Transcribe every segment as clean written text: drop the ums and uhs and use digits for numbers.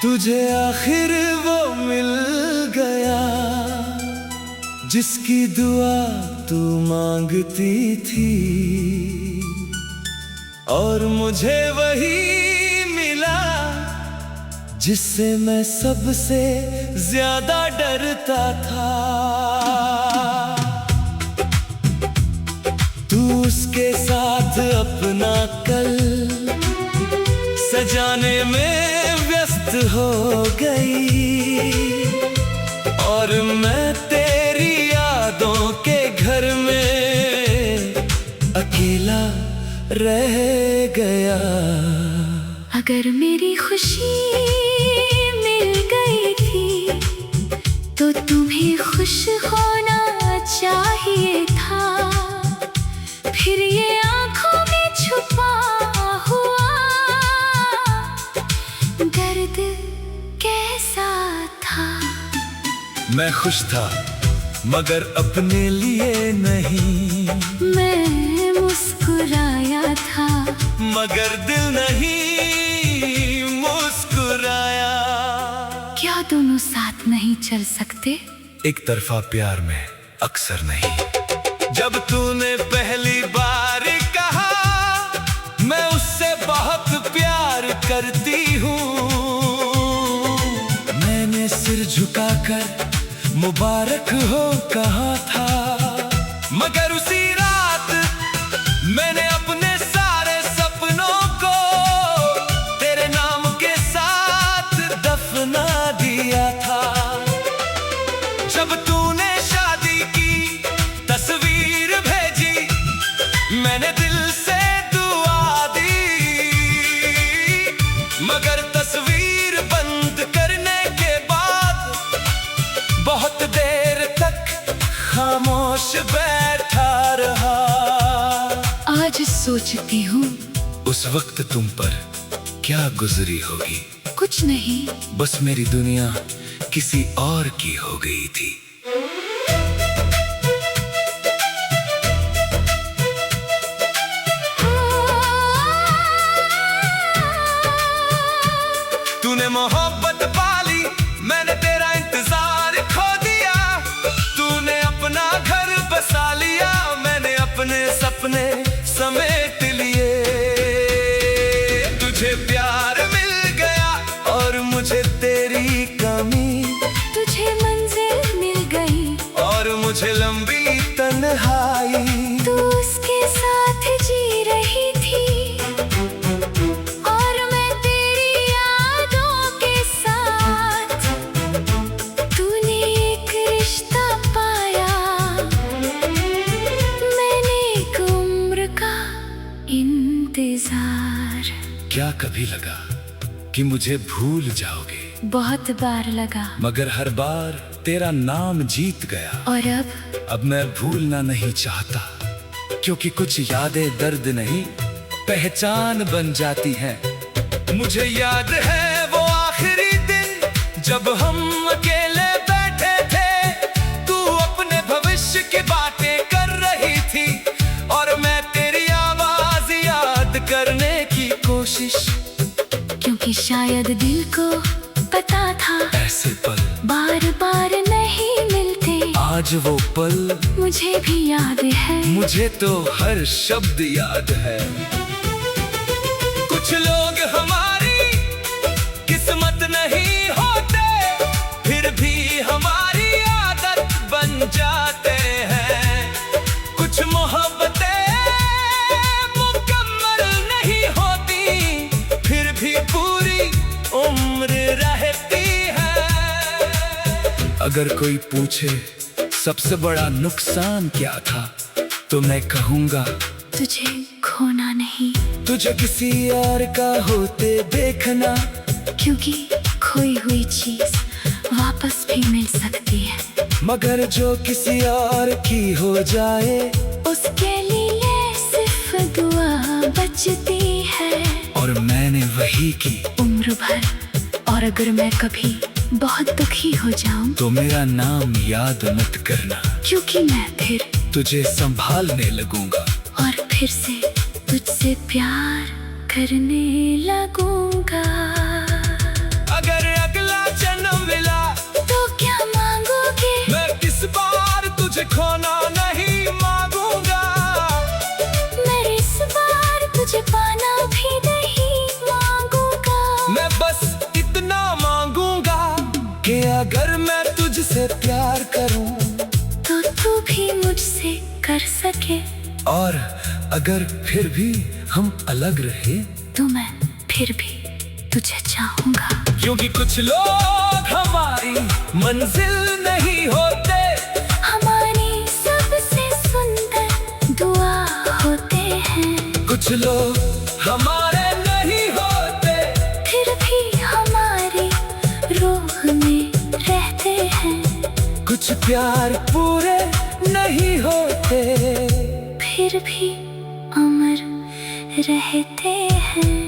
तुझे आखिर वो मिल गया जिसकी दुआ तू मांगती थी, और मुझे वही मिला जिससे मैं सबसे ज्यादा डरता था। तू उसके साथ अपना कल सजाने में व्यस्त हो गई, और मैं तेरी यादों के घर में अकेला रह गया। अगर मेरी खुशी मिल गई थी तो तुम्हें खुश होना चाहिए था। फिर ये आंखों में छुपा हुआ दर्द कैसा था। मैं खुश था मगर अपने लिए नहीं, मैं मुस्कुराया था मगर दिल नहीं मुस्कुराया। क्या दोनों साथ नहीं चल सकते? एक तरफा प्यार में अक्सर नहीं। जब तूने पहली बार कहा मैं उससे बहुत प्यार करती हूँ, मैंने सिर झुकाकर मुबारक हो कहा था, मगर उसी रात मैंने अपने सारे सपनों को तेरे नाम के साथ दफना दिया था। जब तूने शादी की तस्वीर भेजी मैंने दिल से दुआ दी, मगर तस्वीर बंद करने के बाद बहुत देर तक खामोश बैठा रहा। आज सोचती हूँ उस वक्त तुम पर क्या गुजरी होगी। कुछ नहीं, बस मेरी दुनिया किसी और की हो गई थी। तूने मोहब्बत पाली, मैंने तेरा इंतजार खो दिया। तूने अपना घर बसा लिया, मैंने अपने सपने समेट लिए। तुझे प्यार मिल गया और मुझे तेरी कमी, तुझे मंजिल मिल गई और मुझे लंबी तन्हाई। तू उसके साथ जी रही थी और मैं तेरी यादों के साथ। तूने एक रिश्ता पाया, मैंने एक उम्र का इंतजार। क्या कभी लगा कि मुझे भूल जाओगे? बहुत बार लगा, मगर हर बार तेरा नाम जीत गया। और अब मैं भूलना नहीं चाहता, क्योंकि कुछ यादें दर्द नहीं पहचान बन जाती हैं। मुझे याद है वो आखिरी दिन जब हम अकेले बैठे थे, तू अपने भविष्य की बातें कर रही थी और मैं तेरी आवाज याद करने की कोशिश। क्योंकि शायद दिल को पता था ऐसे पल बार बार नहीं मिलते। आज वो पल मुझे भी याद है, मुझे तो हर शब्द याद है। कुछ लोग हमारी किस्मत नहीं होते, फिर भी हमारी आदत बन जाते हैं। कुछ मोहब्बतें मुकम्मल नहीं होती, फिर भी पूरी उम्र रहती है। अगर कोई पूछे सबसे बड़ा नुकसान क्या था, तो मैं कहूँगा तुझे खोना नहीं। तुझे किसी और का होते देखना, क्योंकि खोई हुई चीज वापस भी मिल सकती है। मगर जो किसी और की हो जाए उसके लिए सिर्फ दुआ बचती है। और मैंने वही की उम्र भर। और अगर मैं कभी बहुत दुखी हो जाऊं तो मेरा नाम याद मत करना, क्योंकि मैं फिर तुझे संभालने लगूंगा और फिर से तुझसे प्यार करने लगूंगा। अगर तुझसे खोना नहीं मांगूंगा। मैं इस बार तुझे पाना भी नहीं मांगूंगा। मैं बस इतना मांगूंगा कि अगर मैं तुझसे प्यार करूं तो तू भी मुझसे कर सके। और अगर फिर भी हम अलग रहे तो मैं फिर भी तुझे चाहूंगा। क्योंकि कुछ लोग हमारी मंजिल नहीं होते, हमारी सबसे सुंदर दुआ होते हैं। कुछ लोग हमारे नहीं होते, फिर भी हमारी रूह में रहते हैं। कुछ प्यार पूरे नहीं होते, फिर भी अमर रहते हैं।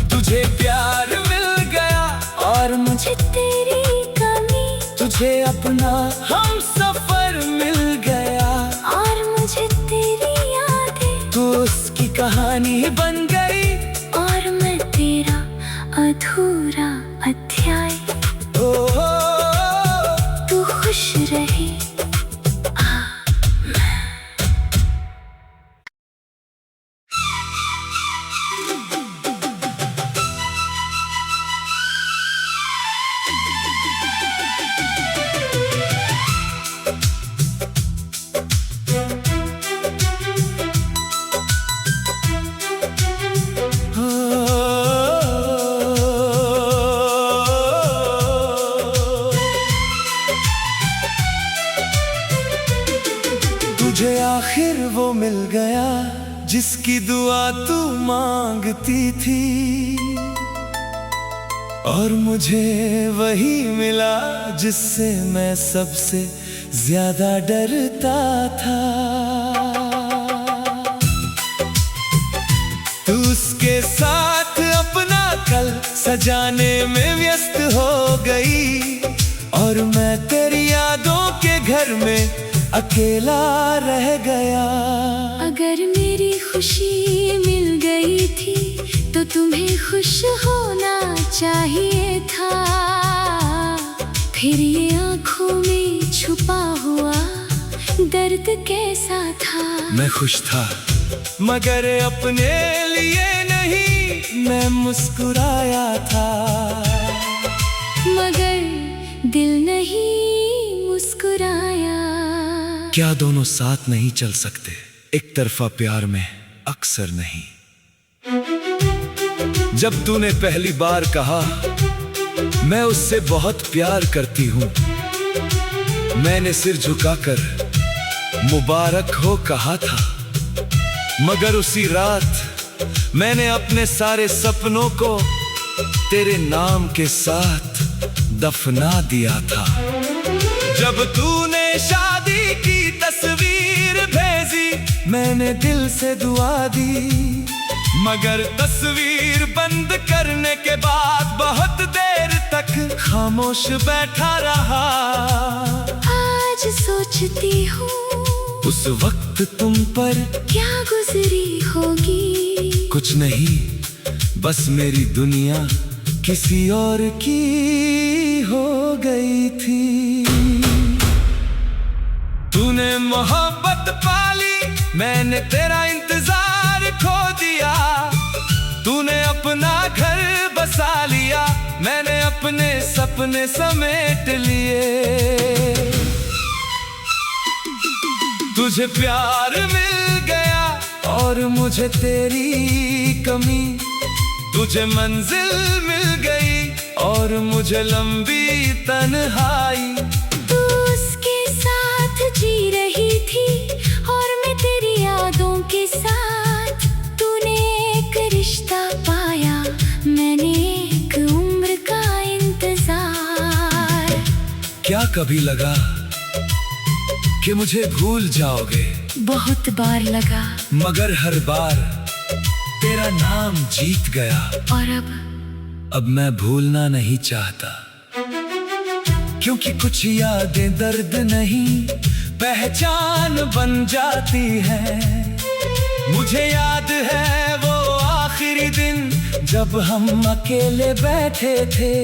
तुझे प्यार मिल गया और मुझे तेरी कमी, तुझे अपना हम सफर मिल गया और मुझे तेरी यादें, तू उसकी कहानी बन गई और मैं तेरा अधूरा अध्याय। ओ, तू खुश रहे। तुझे आखिर वो मिल गया जिसकी दुआ तू मांगती थी, और मुझे वही मिला जिससे मैं सबसे ज्यादा डरता था। तू उसके साथ अपना कल सजाने में व्यस्त हो गई, और मैं तेरी यादों के घर में अकेला रह गया। अगर मेरी खुशी मिल गई थी तो तुम्हें खुश होना चाहिए था। फिर ये आँखों में छुपा हुआ दर्द कैसा था? मैं खुश था मगर अपने लिए नहीं, मैं मुस्कुराया था मगर दिल नहीं मुस्कुराया। क्या दोनों साथ नहीं चल सकते? एक तरफा प्यार में अक्सर नहीं। जब तूने पहली बार कहा मैं उससे बहुत प्यार करती हूँ, मैंने सिर झुकाकर मुबारक हो कहा था, मगर उसी रात मैंने अपने सारे सपनों को तेरे नाम के साथ दफना दिया था। जब तूने शादी की तस्वीर भेजी मैंने दिल से दुआ दी, मगर तस्वीर बंद करने के बाद बहुत देर तक खामोश बैठा रहा। आज सोचती हूँ उस वक्त तुम पर क्या गुजरी होगी। कुछ नहीं, बस मेरी दुनिया किसी और की हो गई थी। तूने मोहब्बत पाली, मैंने तेरा इंतजार खो दिया। तूने अपना घर बसा लिया, मैंने अपने सपने समेट लिए। तुझे प्यार मिल गया और मुझे तेरी कमी, तुझे मंजिल मिल गई और मुझे लंबी तन्हाई। तू उसके साथ जी रही थी और मैं तेरी यादों के साथ। तूने एक रिश्ता पाया, मैंने एक उम्र का इंतजार। क्या कभी लगा कि मुझे भूल जाओगे? बहुत बार लगा, मगर हर बार तेरा नाम जीत गया। और अब मैं भूलना नहीं चाहता, क्योंकि कुछ यादें दर्द नहीं पहचान बन जाती है। मुझे याद है वो आखिरी दिन जब हम अकेले बैठे थे।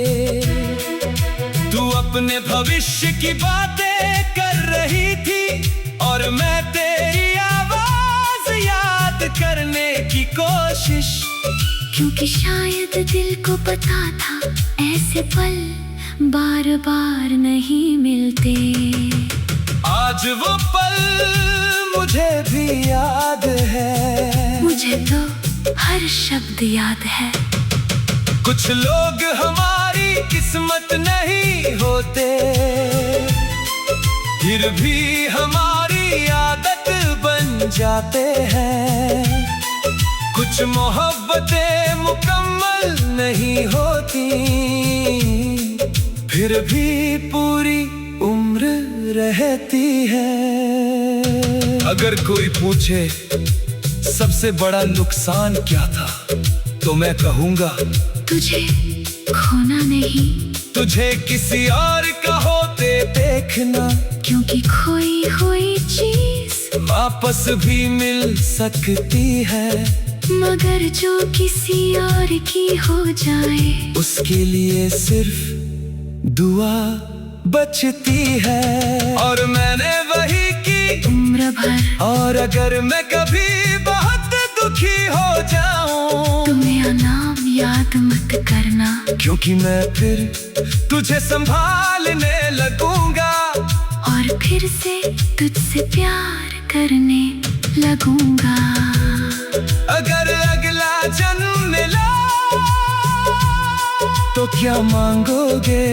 तू अपने भविष्य की बातें कर रही रही थी और मैं तेरी आवाज याद करने की कोशिश। क्योंकि शायद दिल को पता था ऐसे पल बार बार नहीं मिलते। आज वो पल मुझे भी याद है, मुझे तो हर शब्द याद है। कुछ लोग हमारी किस्मत नहीं होते, फिर भी हमारी आदत बन जाते हैं। कुछ मोहब्बतें मुकम्मल नहीं होती, फिर भी पूरी उम्र रहती है। अगर कोई पूछे सबसे बड़ा नुकसान क्या था, तो मैं कहूँगा तुझे खोना नहीं, तुझे किसी और का होते देखना। क्योंकि खोई हुई चीज वापस भी मिल सकती है, मगर जो किसी और की हो जाए उसके लिए सिर्फ दुआ बचती है। और मैंने वही की उम्र भर। और अगर मैं कभी बहुत दुखी हो जाऊं, तुम मेरा नाम याद मत करना, क्योंकि मैं फिर तुझे संभालने लगूंगा और फिर से तुझसे प्यार करने लगूंगा। अगर अगला जन्म मिला तो क्या मांगोगे?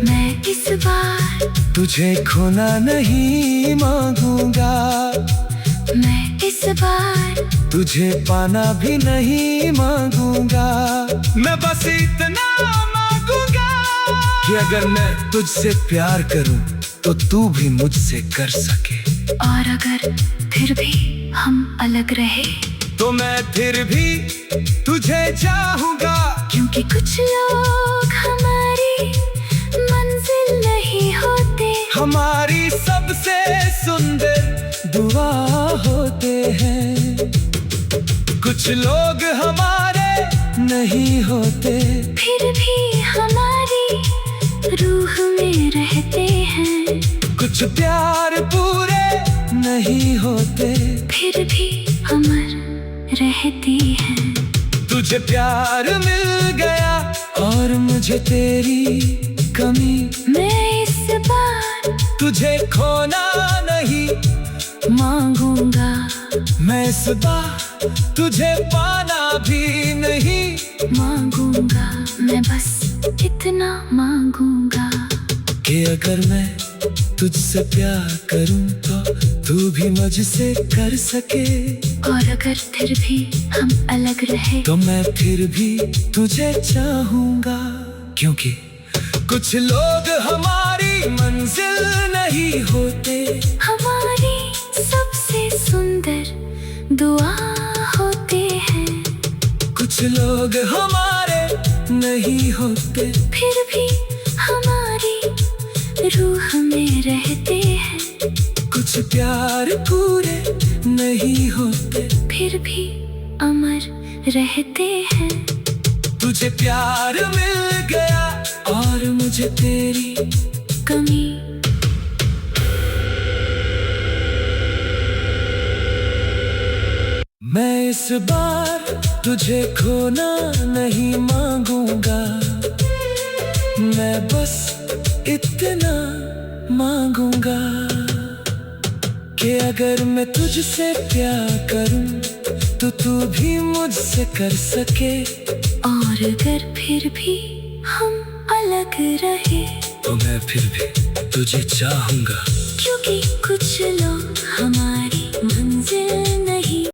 मैं इस बार तुझे खोना नहीं मांगूंगा, मैं इस बार तुझे पाना भी नहीं मांगूंगा। मैं बस इतना मांगूंगा कि अगर मैं तुझसे प्यार करूं तो तू भी मुझसे कर सके। और अगर फिर भी हम अलग रहे तो मैं फिर भी तुझे चाहूंगा, क्योंकि कुछ लोग हमारी मंजिल नहीं होते, हमारी सबसे सुंदर दुआ होते हैं। कुछ लोग हमारे नहीं होते, फिर भी हमारी रूह में रहते हैं। कुछ प्यार पूरे नहीं होते, फिर भी अमर रहती हैं। तुझे प्यार मिल गया और मुझे तेरी कमी। मैं इस बार तुझे खोना नहीं मांगूंगा, मैं इस बार तुझे पाना भी नहीं मांगूंगा। मैं बस इतना मांगूंगा कि अगर मैं तुझसे प्यार करूं तो तू भी मुझसे कर सके। और अगर फिर भी हम अलग रहे तो मैं फिर भी तुझे चाहूंगा, क्योंकि कुछ लोग हमारी मंजिल नहीं होते, हमारी सबसे सुंदर दुआ होते हैं। कुछ लोग हमारे नहीं होते, फिर भी हमारी रूह में रहते हैं। कुछ प्यार पूरे नहीं होते, फिर भी अमर रहते हैं। तुझे प्यार मिल गया और मुझे तेरी कमी। मैं इस बार तुझे खोना नहीं मांगूंगा, मैं बस इतना मांगूंगा कि अगर मैं तुझसे प्यार करूं तो तू भी मुझसे कर सके। और अगर फिर भी हम अलग रहे तो मैं फिर भी तुझे चाहूंगा, क्योंकि कुछ लोग हमारी मंजिल